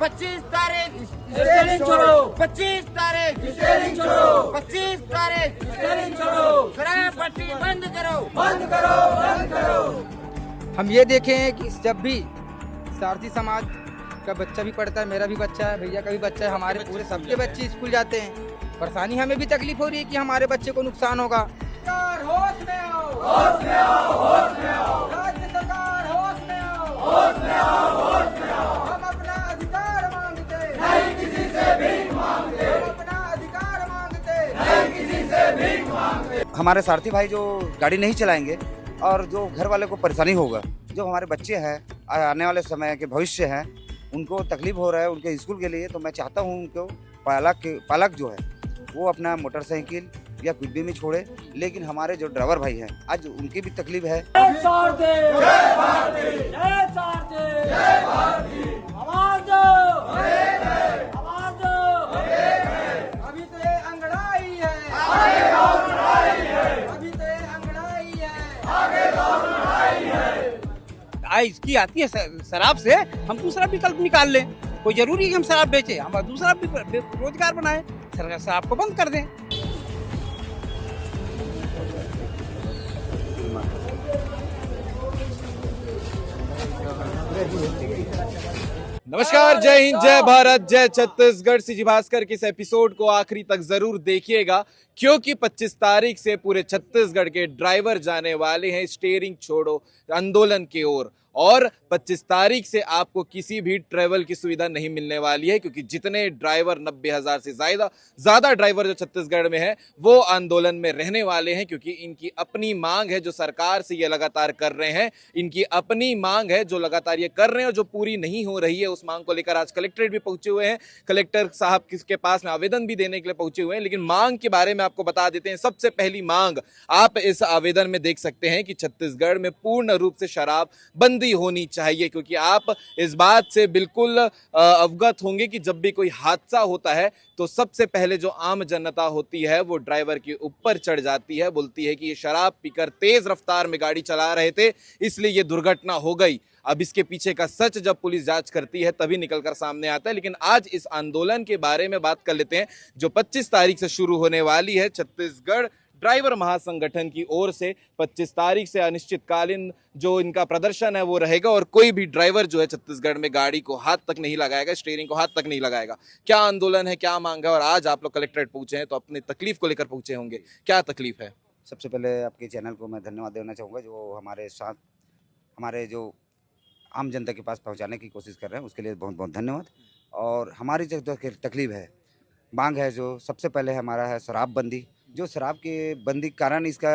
25 तारीख स्टेरिंग छोड़ो, 25 तारीख स्टेरिंग छोड़ो, 25 तारीख स्टेरिंग छोड़ो, शराब पट्टी बंद करो। बंद करो, बंद करो। हम ये देखे हैं कि जब भी सारथी समाज का बच्चा भी पढ़ता है, मेरा भी बच्चा है, भैया का भी बच्चा है, हमारे पूरे सबके बच्चे स्कूल जाते हैं। परेशानी हमें भी तकलीफ हो रही है कि हमारे बच्चे को नुकसान होगा। सरकार होश में आओ, होश में आओ, होश में आओ। राज्य सरकार होश में आओ, होश में आओ, होश में आओ। हम अपना अधिकार मांगते नहीं, किसी से भीख मांगते। हम अपना अधिकार मांगते नहीं, किसी से भीख मांगते। हमारे सारथी भाई जो गाड़ी नहीं चलाएंगे और जो घर वाले को परेशानी होगा, जो हमारे बच्चे हैं आने वाले समय के भविष्य हैं, उनको तकलीफ हो रहा है उनके स्कूल के लिए, तो मैं चाहता हूँ उनको पालक जो है वो अपना मोटरसाइकिल या कुछ भी में छोड़े, लेकिन हमारे जो ड्राइवर भाई हैं आज उनकी भी तकलीफ है। जय सारथी, जय भारती, जय सारथी, जय भारती। आवाज दो, आवाज दो। अभी तो ये अंगड़ाई है, आगे और लड़ाई है। अभी तो ये अंगड़ाई है, आगे और लड़ाई है। आय इसकी आती है शराब से, हम दूसरा विकल्प निकाल लें। कोई जरूरी है कि हम शराब बेचें, हम दूसरा रोजगार बनाएं, सरकार शराब को बंद कर दें। नमस्कार, जय हिंद, जय भारत, जय छत्तीसगढ़। सीजी भास्कर के इस एपिसोड को आखिरी तक जरूर देखिएगा, क्योंकि 25 तारीख से पूरे छत्तीसगढ़ के ड्राइवर जाने वाले हैं स्टीयरिंग छोड़ो आंदोलन की ओर। और 25 तारीख से आपको किसी भी ट्रेवल की सुविधा नहीं मिलने वाली है, क्योंकि जितने ड्राइवर 90,000 से ज्यादा ड्राइवर जो छत्तीसगढ़ में हैं वो आंदोलन में रहने वाले हैं, क्योंकि इनकी अपनी मांग है जो सरकार से ये लगातार कर रहे हैं। इनकी अपनी मांग है जो लगातार ये कर रहे हैं और जो पूरी नहीं हो रही है। उस मांग को लेकर आज कलेक्ट्रेट भी पहुंचे हुए हैं, कलेक्टर साहब के पास में आवेदन भी देने के लिए पहुंचे हुए हैं। लेकिन मांग के बारे में आपको बता देते हैं। सबसे पहली मांग आप इस आवेदन में देख सकते हैं कि छत्तीसगढ़ में पूर्ण रूप से शराब बंदी होनी चाहिए, क्योंकि आप इस बात से बिल्कुल अवगत होंगे कि जब भी कोई हादसा होता है तो सबसे पहले जो आम जनता होती है वो ड्राइवर के ऊपर चढ़ जाती है, बोलती है कि ये शराब पीकर तेज रफ्तार में गाड़ी चला रहे थे इसलिए ये दुर्घटना हो गई। अब इसके पीछे का सच जब पुलिस जांच करती है तभी निकलकर सामने आता है। लेकिन आज इस आंदोलन के बारे में बात कर लेते हैं जो 25 तारीख से शुरू होने वाली है। छत्तीसगढ़ ड्राइवर महासंगठन की ओर से 25 तारीख से अनिश्चितकालीन जो इनका प्रदर्शन है वो रहेगा, और कोई भी ड्राइवर जो है छत्तीसगढ़ में गाड़ी को हाथ तक नहीं लगाएगा, स्टीयरिंग को हाथ तक नहीं लगाएगा। क्या आंदोलन है, क्या मांग है, और आज आप लोग कलेक्ट्रेट पहुंचे हैं तो अपनी तकलीफ को लेकर पहुंचे होंगे। क्या तकलीफ है? सबसे पहले आपके चैनल को मैं धन्यवाद देना चाहूँगा जो हमारे साथ हमारे जो आम जनता के पास पहुँचाने की कोशिश कर रहे हैं, उसके लिए बहुत बहुत धन्यवाद। और हमारी जो तकलीफ है, मांग है, जो सबसे पहले हमारा है शराबबंदी। जो शराब के बंदी के कारण इसका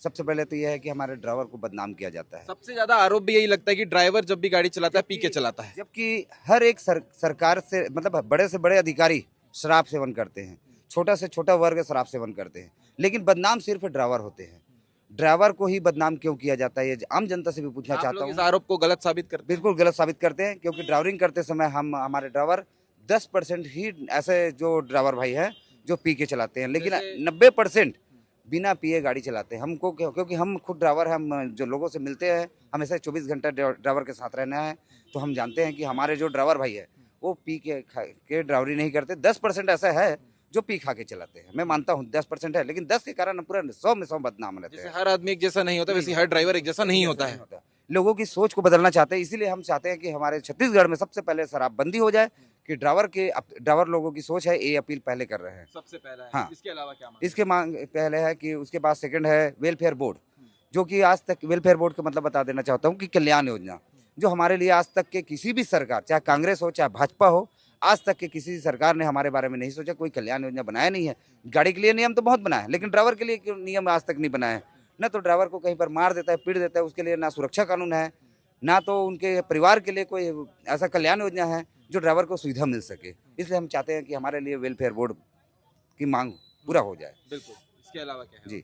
सबसे पहले तो यह है कि हमारे ड्राइवर को बदनाम किया जाता है। सबसे ज्यादा आरोप भी यही लगता है कि ड्राइवर जब भी गाड़ी चलाता है पी के चलाता है, जबकि हर एक सरकार से मतलब बड़े से बड़े अधिकारी शराब सेवन करते हैं, छोटा से छोटा वर्ग शराब सेवन करते हैं, लेकिन बदनाम सिर्फ ड्राइवर होते हैं। ड्राइवर को ही बदनाम क्यों किया जाता है, ये आम जनता से भी पूछना चाहता हूँ। इस आरोप को गलत साबित करते हैं। बिल्कुल गलत साबित करते हैं, क्योंकि ड्राइवरिंग करते समय हमारे ड्राइवर 10% ही ऐसे जो ड्राइवर भाई हैं जो पी के चलाते हैं, लेकिन 90% बिना पिए गाड़ी चलाते हैं। हमको क्योंकि हम खुद ड्राइवर हैं, हम जो लोगों से मिलते हैं, हमेशा 24 घंटा ड्राइवर के साथ रहना है, तो हम जानते हैं कि हमारे जो ड्राइवर भाई है वो पी के ड्राइवरी नहीं करते। 10% ऐसा है जो पी खा के चलाते हैं। मैं मानता हूँ 10% है, लेकिन 10 के कारण पूरा 100 में 100 बदनाम रहते हैं। हर आदमी एक जैसा नहीं होता, वैसे हर ड्राइवर एक जैसा नहीं होता है। लोगों की सोच को बदलना चाहते हैं, इसीलिए हम चाहते हैं कि हमारे छत्तीसगढ़ में सबसे पहले शराबबंदी हो जाए, कि ड्राइवर लोगों की सोच है, ये अपील पहले कर रहे हैं। सबसे पहला है। हाँ। इसके अलावा क्या मांग? इसके मांग पहले है कि उसके बाद सेकंड है वेलफेयर बोर्ड, जो कि आज तक वेलफेयर बोर्ड का मतलब बता देना चाहता हूँ कि कल्याण योजना, जो हमारे लिए आज तक के किसी भी सरकार, चाहे कांग्रेस हो चाहे भाजपा हो, आज तक के किसी सरकार ने हमारे बारे में नहीं सोचा, कोई कल्याण योजना बनाया नहीं है। गाड़ी के लिए नियम तो बहुत बनाए, लेकिन ड्राइवर के लिए क्यों नियम आज तक नहीं बनाए? न तो ड्राइवर को कहीं पर मार देता है, पीट देता है, उसके लिए ना सुरक्षा कानून है, ना तो उनके परिवार के लिए कोई ऐसा कल्याण योजना है जो ड्राइवर को सुविधा मिल सके। इसलिए हम चाहते हैं कि हमारे लिए वेलफेयर बोर्ड की मांग पूरा हो जाए। बिल्कुल। इसके अलावा क्या है? जी,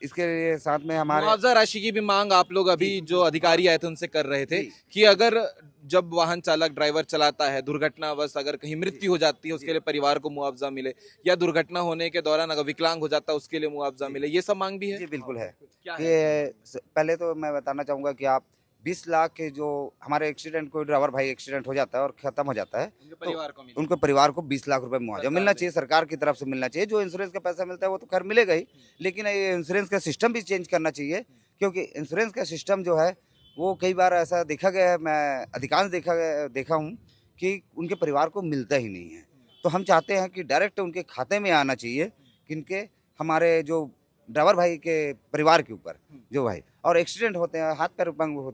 इसके साथ में हमारे मुआवजा राशि की भी मांग आप लोग अभी जो अधिकारी आए थे उनसे कर रहे थे कि अगर जब वाहन चालक ड्राइवर चलाता है दुर्घटनावश अगर कहीं मृत्यु हो जाती है उसके लिए परिवार को मुआवजा मिले, या दुर्घटना होने के दौरान अगर विकलांग हो जाता है उसके लिए मुआवजा मिले, ये सब मांग भी है। जी बिल्कुल है। क्या ये पहले तो मैं बताना चाहूँगा कि आप 20 लाख के जो हमारे एक्सीडेंट, कोई ड्राइवर भाई एक्सीडेंट हो जाता है और खत्म हो जाता है, उनको परिवार को 20 लाख रुपए मुआवजा मिलना चाहिए, सरकार की तरफ से मिलना चाहिए। जो इंश्योरेंस का पैसा मिलता है वो तो खैर मिलेगा ही, लेकिन ये इंश्योरेंस का सिस्टम भी चेंज करना चाहिए, क्योंकि इंश्योरेंस का सिस्टम जो है वो कई बार ऐसा देखा गया है, मैं अधिकांश देखा हूँ कि उनके परिवार को मिलता ही नहीं है। तो हम चाहते हैं कि डायरेक्ट उनके खाते में आना चाहिए, किनके, हमारे जो ड्राइवर भाई के परिवार के ऊपर जो भाई और एक्सीडेंट होते हैं, हाथ पैर अपंग हो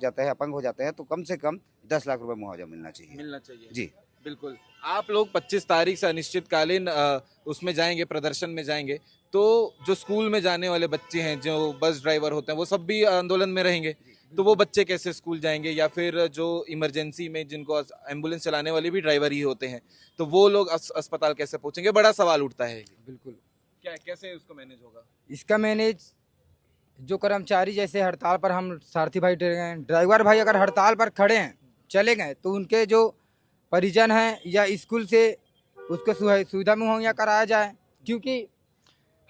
जाते हैं, तो कम से कम 10 लाख रुपए मुआवजा मिलना चाहिए जी। बिल्कुल। आप लोग 25 तारीख से अनिश्चितकालीन उसमें जाएंगे, प्रदर्शन में जाएंगे, तो जो स्कूल में जाने वाले बच्चे हैं, जो बस ड्राइवर होते हैं, वो सब भी आंदोलन में रहेंगे, तो वो बच्चे कैसे स्कूल जाएंगे? या फिर जो इमरजेंसी में जिनको एम्बुलेंस चलाने वाले भी ड्राइवर ही होते हैं, तो वो लोग अस्पताल कैसे पहुंचेंगे? बड़ा सवाल उठता है। बिल्कुल। कैसे उसको मैनेज होगा? इसका मैनेज जो कर्मचारी जैसे हड़ताल पर, हम सारथी भाई ड्राइवर भाई अगर हड़ताल पर खड़े हैं, चले गए, तो उनके जो परिजन हैं या स्कूल से उसको सुविधा मुहैया कराया जाए। क्योंकि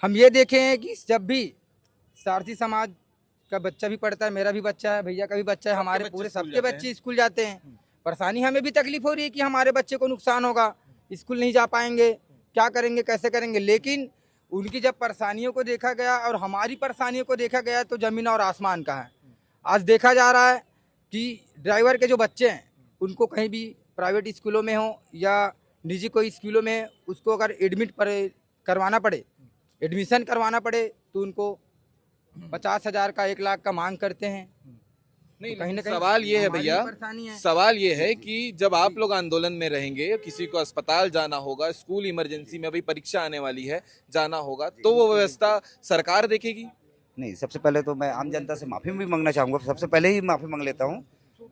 हम ये देखे हैं कि जब भी सारथी समाज का बच्चा भी पढ़ता है, मेरा भी बच्चा है, भैया का भी बच्चा है, हमारे पूरे सबके बच्चे स्कूल जाते हैं। परेशानी हमें भी तकलीफ हो रही है कि हमारे बच्चे को नुकसान होगा, स्कूल नहीं जा पाएंगे, क्या करेंगे, कैसे करेंगे। लेकिन उनकी जब परेशानियों को देखा गया और हमारी परेशानियों को देखा गया, तो ज़मीन और आसमान का है। आज देखा जा रहा है कि ड्राइवर के जो बच्चे हैं, उनको कहीं भी प्राइवेट स्कूलों में हो या निजी कोई स्कूलों में, उसको अगर करवाना पड़े, एडमिशन करवाना पड़े, तो उनको 50,000 का 1 लाख का मांग करते हैं। नहीं, कहीं ना कहीं सवाल ये है हमारी भैया, परेशानी है। सवाल ये है कि जब आप लोग आंदोलन में रहेंगे, किसी को अस्पताल जाना होगा, स्कूल इमरजेंसी में अभी परीक्षा आने वाली है, जाना होगा, तो वो व्यवस्था सरकार देखेगी? नहीं, सबसे पहले तो मैं आम जनता से माफ़ी भी मांगना चाहूँगा। सबसे पहले ही माफ़ी मांग लेता हूँ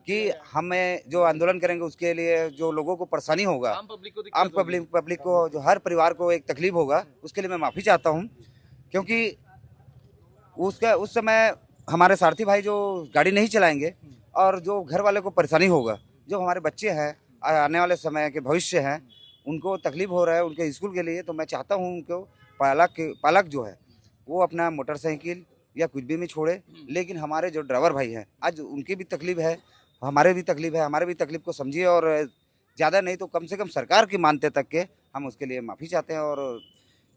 कि हमें जो आंदोलन करेंगे उसके लिए जो लोगों को परेशानी होगा, आम पब्लिक को आम पब्लिक को, जो हर परिवार को एक तकलीफ होगा, उसके लिए मैं माफ़ी चाहता हूँ। क्योंकि उस समय हमारे सारथी भाई जो गाड़ी नहीं चलाएंगे और जो घर वाले को परेशानी होगा, जो हमारे बच्चे हैं, आने वाले समय के भविष्य हैं, उनको तकलीफ हो रहा है उनके स्कूल के लिए। तो मैं चाहता हूँ उनको पालक जो है वो अपना मोटरसाइकिल या कुछ भी में छोड़े, लेकिन हमारे जो ड्राइवर भाई हैं, आज उनकी भी तकलीफ है, हमारे भी तकलीफ है, हमारे भी तकलीफ को समझिए, और ज़्यादा नहीं तो कम से कम सरकार की मानते तक के हम उसके लिए माफ़ी चाहते हैं और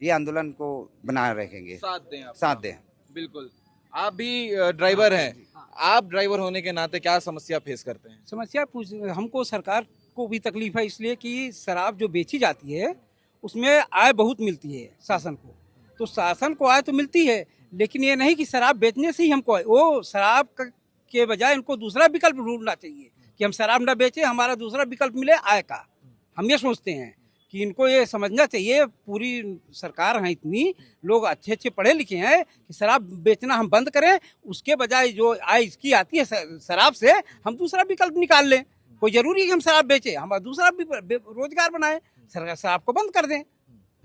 ये आंदोलन को बनाए रखेंगे, साथ दें। बिल्कुल। आप भी ड्राइवर हैं, आप ड्राइवर होने के नाते क्या समस्या फेस करते हैं? समस्या हमको सरकार को भी तकलीफ है, इसलिए कि शराब जो बेची जाती है उसमें आय बहुत मिलती है शासन को, तो शासन को आय तो मिलती है, लेकिन ये नहीं कि शराब बेचने से ही हमको आय। वो शराब के बजाय इनको दूसरा विकल्प ढूंढना चाहिए कि हम शराब न बेचें, हमारा दूसरा विकल्प मिले आय का। हम ये सोचते हैं कि इनको ये समझना चाहिए, पूरी सरकार है, इतनी लोग अच्छे अच्छे पढ़े लिखे हैं कि शराब बेचना हम बंद करें, उसके बजाय जो आय इसकी आती है शराब से, हम दूसरा विकल्प निकाल लें। कोई जरूरी है कि हम शराब बेचें, हमारा दूसरा भी रोजगार बनाएं, सरकार शराब को बंद कर दें।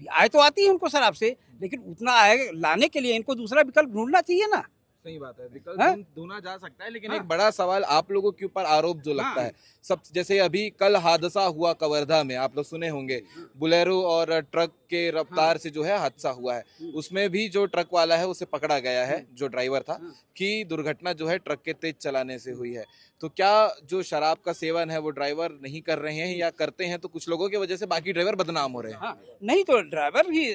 आय तो आती है उनको शराब से, लेकिन उतना आय लाने के लिए इनको दूसरा विकल्प ढूंढना चाहिए ना। सही बात है, विकल्प ढूंढा जा सकता है, लेकिन एक बड़ा सवाल आप लोगों के ऊपर आरोप जो लगता है, सब जैसे अभी कल हादसा हुआ कवर्धा में, आप लोग सुने होंगे, बुलेरो और ट्रक के रफ्तार से जो है हादसा हुआ है, उसमें भी जो ट्रक वाला है उसे पकड़ा गया है, जो ड्राइवर था, कि दुर्घटना जो है ट्रक के तेज चलाने से हुई है। तो क्या जो शराब का सेवन है वो ड्राइवर नहीं कर रहे हैं, या करते हैं तो कुछ लोगों की वजह से बाकी ड्राइवर बदनाम हो रहे हैं? नहीं, तो ड्राइवर ही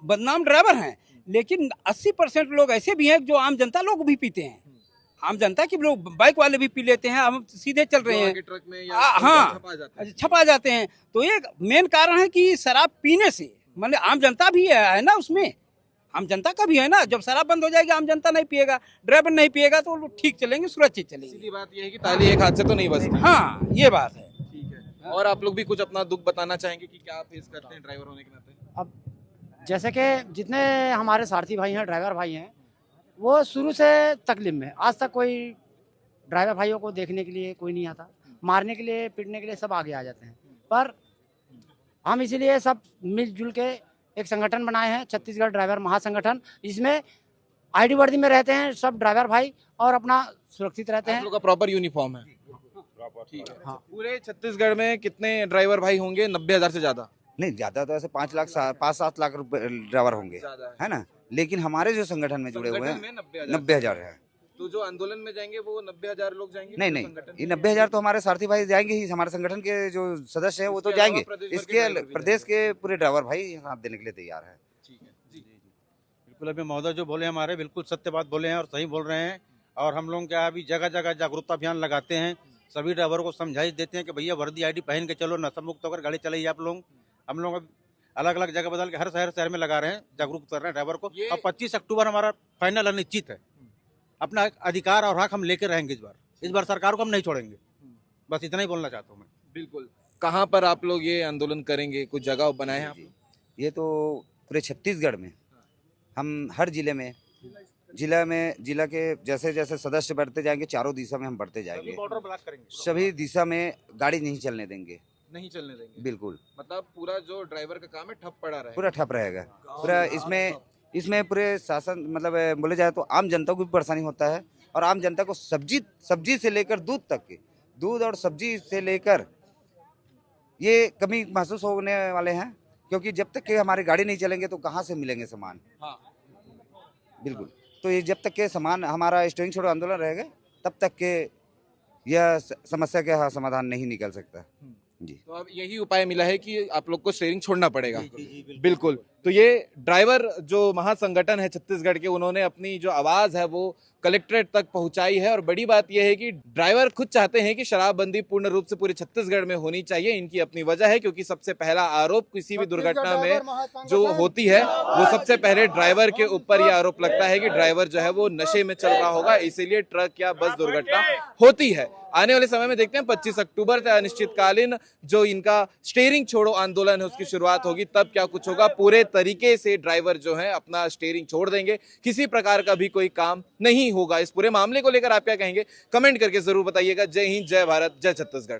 बदनाम ड्राइवर हैं, लेकिन 80% लोग ऐसे भी हैं जो आम जनता लोग भी पीते हैं। आम जनता के लोग, बाइक वाले भी पी लेते हैं, हम सीधे चल रहे हैं, ट्रक में या छपा जाते हैं। तो एक मेन कारण है कि शराब पीने से, मतलब आम जनता भी है ना उसमें, आम जनता का भी है ना। जब शराब बंद हो जाएगी, आम जनता नहीं पिएगा, ड्राइवर नहीं पिएगा, तो वो ठीक चलेंगे, सुरक्षित चलेंगे। सीधी बात यह है कि ताली एक हाथ से तो नहीं बजती। हाँ, ये बात है। ठीक है। और आप लोग भी कुछ अपना दुख बताना चाहेंगे कि क्या फेस करते हैं ड्राइवर होने के नाते? अब जैसे कि जितने हमारे सारथी भाई हैं, ड्राइवर भाई हैं, वो शुरू से तकलीफ में, आज तक कोई ड्राइवर भाइयों को देखने के लिए कोई नहीं आता, मारने के लिए, पीटने के लिए सब आगे आ जाते हैं। पर हम इसीलिए सब मिलजुल के एक संगठन बनाए हैं, छत्तीसगढ़ ड्राइवर महासंगठन। इसमें आईडी वर्दी में रहते हैं सब ड्राइवर भाई और अपना सुरक्षित रहते हैं। आप लोग का प्रॉपर यूनिफॉर्म है? ठीक है। हाँ। पूरे छत्तीसगढ़ में कितने ड्राइवर भाई होंगे? 90,000 से ज्यादा? नहीं, ज़्यादा तो ऐसे 5-7 लाख रुपए ड्राइवर होंगे, है ना। लेकिन हमारे जो संगठन में जुड़े हुए हैं 90,000 है। तो जो आंदोलन में जाएंगे वो 90,000 लोग जाएंगे? नहीं पूरे नहीं, संगठन ये के? 90,000 तो हमारे सारथी भाई जाएंगे ही, हमारे संगठन के जो सदस्य हैं वो तो इसके अलावा जाएंगे। प्रदेश भर के इसके ड्राइवर भी प्रदेश के पूरे ड्राइवर भाई साथ देने के लिए तैयार है। ठीक है जी। बिल्कुल, अभी महोदय जो बोले हमारे बिल्कुल सत्य बात बोले हैं और सही बोल रहे हैं। और हम लोग क्या अभी जगह जगह जागरूकता अभियान लगाते हैं, सभी ड्राइवरों को समझाइश देते हैं कि भैया वर्दी आईडी पहन के चलो, नशा मुक्त होकर गाड़ी चलाइए आप लोग। हम लोग अलग अलग जगह बदल के हर शहर में लगा रहे हैं, जागरूक कर रहे हैं ड्राइवर को। ये- और 25 अक्टूबर हमारा फाइनल अनिश्चित है। अपना अधिकार और हक हम लेके रहेंगे इस बार सरकार को हम नहीं छोड़ेंगे। बस इतना ही बोलना चाहता हूँ मैं। बिल्कुल। कहाँ पर आप लोग ये आंदोलन करेंगे? कुछ जगह बनाए हैं आप लोग? ये तो पूरे छत्तीसगढ़ में हम हर जिला के जैसे जैसे सदस्य बढ़ते जाएंगे, चारों दिशा में हम बढ़ते जाएंगे। बॉर्डर ब्लॉक करेंगे। सभी दिशा में गाड़ी नहीं चलने देंगे, नहीं चलने देंगे? बिल्कुल। मतलब पूरा जो ड्राइवर का काम है ठप पड़ा रहा है? पूरा ठप रहेगा पूरा। इसमें पूरे शासन मतलब बोले जाए तो आम जनता को भी परेशानी होता है। और आम जनता को सब्जी से लेकर दूध तक के, दूध और सब्जी से लेकर ये कमी महसूस होने वाले हैं। क्योंकि जब तक के हमारी गाड़ी नहीं चलेंगे तो कहाँ से मिलेंगे सामान? हाँ। बिल्कुल। तो ये जब तक के सामान हमारा स्टेरिंग छोड़ो आंदोलन रहेगा तब तक के यह समस्या का समाधान नहीं निकल सकता जी। तो अब यही उपाय मिला है कि आप लोग को स्टीयरिंग छोड़ना पड़ेगा। बिल्कुल। तो ये ड्राइवर जो महासंगठन है छत्तीसगढ़ के, उन्होंने अपनी जो आवाज है वो कलेक्ट्रेट तक पहुंचाई है। और बड़ी बात यह है कि ड्राइवर खुद चाहते हैं कि शराबबंदी पूर्ण रूप से पूरे छत्तीसगढ़ में होनी चाहिए। इनकी अपनी वजह है, क्योंकि सबसे पहला आरोप किसी भी दुर्घटना में जो होती है वो सबसे पहले ड्राइवर के ऊपर यह आरोप लगता है कि ड्राइवर जो है वो नशे में चल रहा होगा, इसीलिए ट्रक या बस दुर्घटना होती है। आने वाले समय में देखते हैं 25 अक्टूबर से अनिश्चितकालीन जो इनका स्टीयरिंग छोड़ो आंदोलन है उसकी शुरुआत होगी, तब क्या कुछ होगा। पूरे तरीके से ड्राइवर जो है अपना स्टीयरिंग छोड़ देंगे, किसी प्रकार का भी कोई काम नहीं होगा। इस पूरे मामले को लेकर आप क्या कहेंगे? कमेंट करके जरूर बताइएगा। जय हिंद, जय भारत, जय छत्तीसगढ़।